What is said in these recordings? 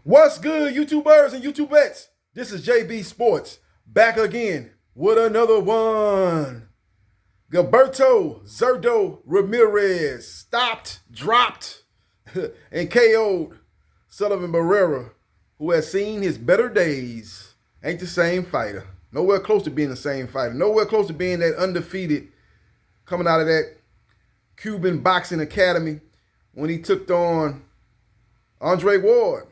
What's good, YouTubers and YouTubettes? This is JB Sports, back again with another one. Gilberto Zerdo Ramirez stopped, dropped, and KO'd Sullivan Barrera, who has seen his better days. Ain't the same fighter. Nowhere close to being the same fighter. Nowhere close to being that undefeated coming out of that Cuban boxing academy when he took on Andre Ward,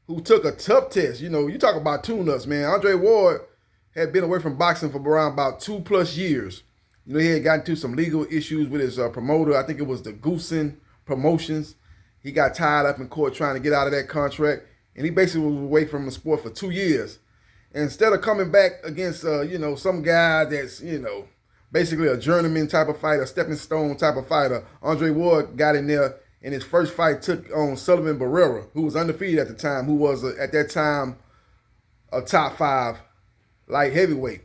who took a tough test. You know, you talk about tune-ups, man. Andre Ward had been away from boxing for around about 2+ years. You know, he had gotten into some legal issues with his promoter. I think it was the DAZN Promotions. He got tied up in court trying to get out of that contract, and he basically was away from the sport for 2 years. And instead of coming back against, some guy that's, basically a journeyman type of fighter, stepping stone type of fighter, Andre Ward got in there in his first fight, took on Sullivan Barrera, who was undefeated at the time, who was, at that time, a top 5 light heavyweight.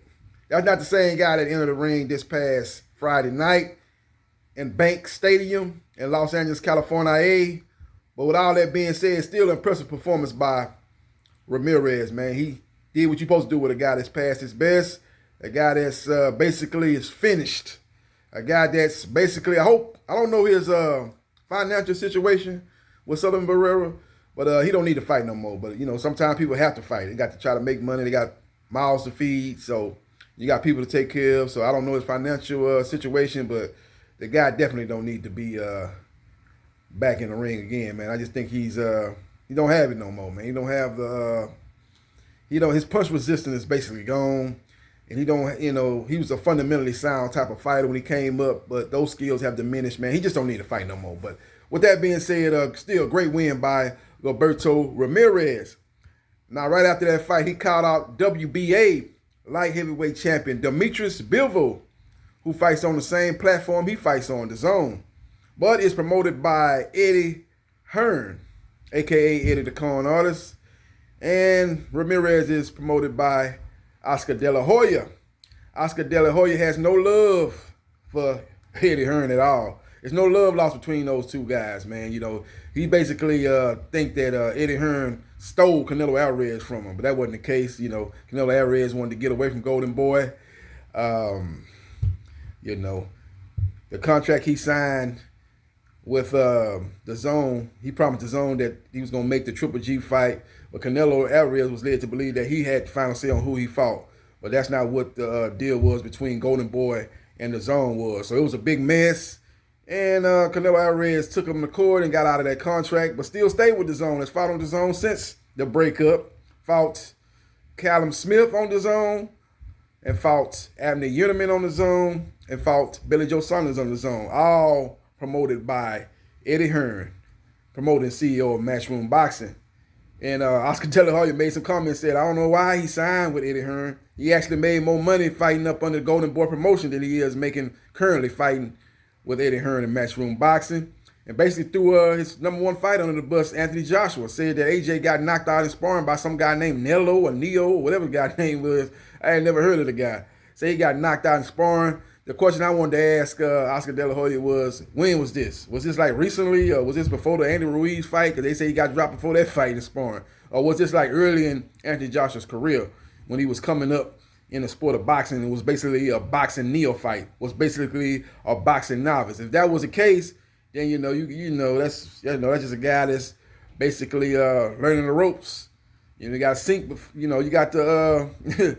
That's not the same guy that entered the ring this past Friday night in Bank Stadium in Los Angeles, California. But with all that being said, still impressive performance by Ramirez, man. He did what you're supposed to do with a guy that's past his best, a guy that's basically is finished, a guy that's basically, I don't know his financial situation with Sullivan Barrera, but he don't need to fight no more. But, sometimes people have to fight. They got to try to make money. They got mouths to feed, so you got people to take care of. So I don't know his financial situation, but the guy definitely don't need to be back in the ring again, man. I just think he don't have it no more, man. He don't have the, his punch resistance is basically gone. And he was a fundamentally sound type of fighter when he came up, but those skills have diminished, man. He just don't need to fight no more. But with that being said, still a great win by Gilberto Ramirez. Now, right after that fight, he called out WBA light heavyweight champion Demetrius Bivol, who fights on the same platform he fights on, DAZN, but is promoted by Eddie Hearn, a.k.a. Eddie the Con Artist, and Ramirez is promoted by Oscar De La Hoya. Oscar De La Hoya has no love for Eddie Hearn at all. There's no love lost between those two guys, man. He basically think that Eddie Hearn stole Canelo Alvarez from him, but that wasn't the case. Canelo Alvarez wanted to get away from Golden Boy. The contract he signed with DAZN, he promised DAZN that he was going to make the Triple G fight, but Canelo Alvarez was led to believe that he had the final say on who he fought. But that's not what the deal was between Golden Boy and DAZN was. So it was a big mess. And Canelo Alvarez took him to court and got out of that contract, but still stayed with DAZN. Has fought on DAZN since the breakup. Fought Callum Smith on DAZN, and fought Abner Uniman on DAZN, and fought Billy Joe Saunders on DAZN. All promoted by Eddie Hearn, promoting CEO of Matchroom Boxing. And Oscar De La Hoya made some comments, said, I don't know why he signed with Eddie Hearn. He actually made more money fighting up under Golden Boy Promotion than he is making currently fighting with Eddie Hearn in Matchroom Boxing. And basically threw his #1 fight under the bus, Anthony Joshua. Said that AJ got knocked out in sparring by some guy named Nello or Neo or whatever the guy's name was. I ain't never heard of the guy. Say he got knocked out in sparring. The question I wanted to ask Oscar De La Hoya was, when was this? Was this like recently, or was this before the Andy Ruiz fight? Because they say he got dropped before that fight in sparring. Or was this like early in Anthony Joshua's career when he was coming up in the sport of boxing? It was basically a boxing neophyte, was basically a boxing novice. If that was the case, then that's just a guy that's basically learning the ropes. You got to sink. You got to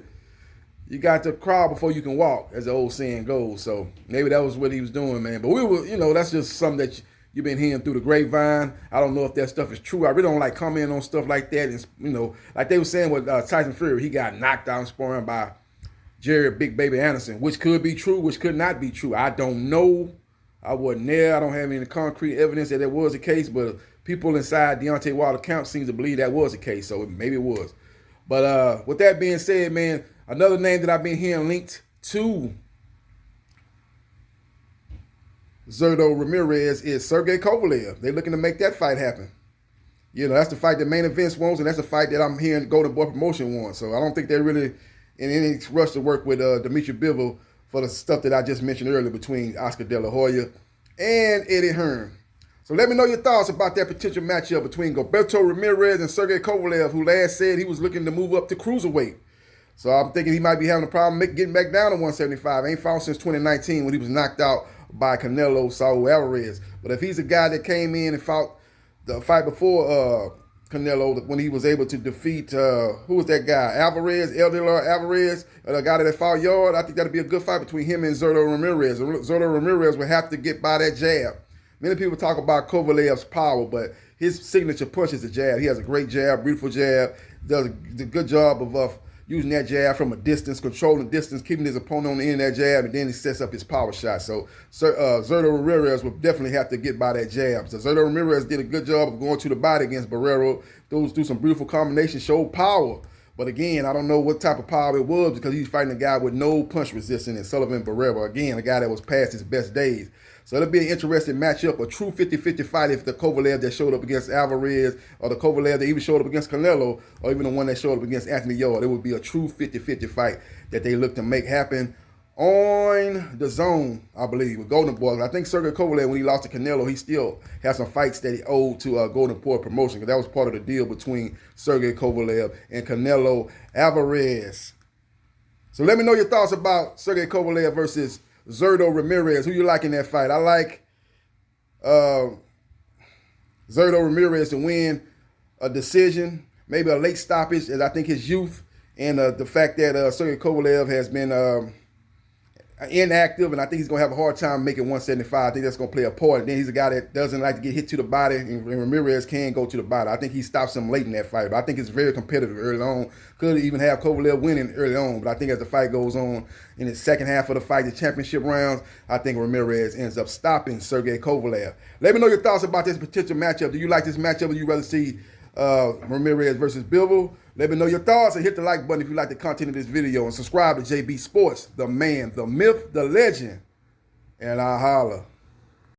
you got to crawl before you can walk, as the old saying goes. So maybe that was what he was doing, man. But we were, that's just something that you've been hearing through the grapevine. I don't know if that stuff is true. I really don't like commenting on stuff like that. And, like they were saying with Tyson Fury, he got knocked out in sparring by Jerry Big Baby Anderson, which could be true, which could not be true. I don't know. I wasn't there. I don't have any concrete evidence that was the case, but people inside Deontay Wilder camp seem to believe that was the case, so maybe it was. But with that being said, man, another name that I've been hearing linked to Zerdo Ramirez is Sergey Kovalev. They're looking to make that fight happen. That's the fight that Main Events wants, and that's the fight that I'm hearing Golden Boy Promotion wants. So I don't think they're really in any rush to work with Demetrius Bivol for the stuff that I just mentioned earlier between Oscar De La Hoya and Eddie Hearn. So let me know your thoughts about that potential matchup between Gilberto Ramirez and Sergey Kovalev, who last said he was looking to move up to cruiserweight. So I'm thinking he might be having a problem getting back down to 175. Ain't fought since 2019 when he was knocked out by Canelo Saul Alvarez. But if he's a guy that came in and fought the fight before Canelo, when he was able to defeat, who was that guy? Eldor Alvarez, the guy that fought Yard. I think that'd be a good fight between him and Zurdo Ramirez. Zurdo Ramirez would have to get by that jab. Many people talk about Kovalev's power, but his signature punch is a jab. He has a great jab, beautiful jab, does a good job of using that jab from a distance, controlling distance, keeping his opponent on the end of that jab, and then he sets up his power shot. So Zurdo Ramirez will definitely have to get by that jab. So Zurdo Ramirez did a good job of going to the body against Barrero. Those do some beautiful combinations, showed power. But again, I don't know what type of power it was because he's fighting a guy with no punch resistance in Sullivan Barrero. Again, a guy that was past his best days. So it'll be an interesting matchup, a true 50-50 fight if the Kovalev that showed up against Alvarez or the Kovalev that even showed up against Canelo or even the one that showed up against Anthony Yard. It would be a true 50-50 fight that they look to make happen on DAZN, I believe, with Golden Boy. I think Sergey Kovalev, when he lost to Canelo, he still has some fights that he owed to Golden Boy promotion because that was part of the deal between Sergey Kovalev and Canelo Alvarez. So let me know your thoughts about Sergey Kovalev versus Zurdo Ramirez. Who you like in that fight? I like Zurdo Ramirez to win a decision, maybe a late stoppage, as I think his youth and the fact that Sergey Kovalev has been inactive, and I think he's going to have a hard time making 175. I think that's going to play a part. And then he's a guy that doesn't like to get hit to the body, and Ramirez can go to the body. I think he stops him late in that fight, but I think it's very competitive early on. Could even have Kovalev winning early on, but I think as the fight goes on in the second half of the fight, the championship rounds, I think Ramirez ends up stopping Sergey Kovalev. Let me know your thoughts about this potential matchup. Do you like this matchup, or do you rather see Ramirez versus Bivol? Let me know your thoughts and hit the like button if you like the content of this video, and subscribe to JB Sports, the man, the myth, the legend, and I'll holla.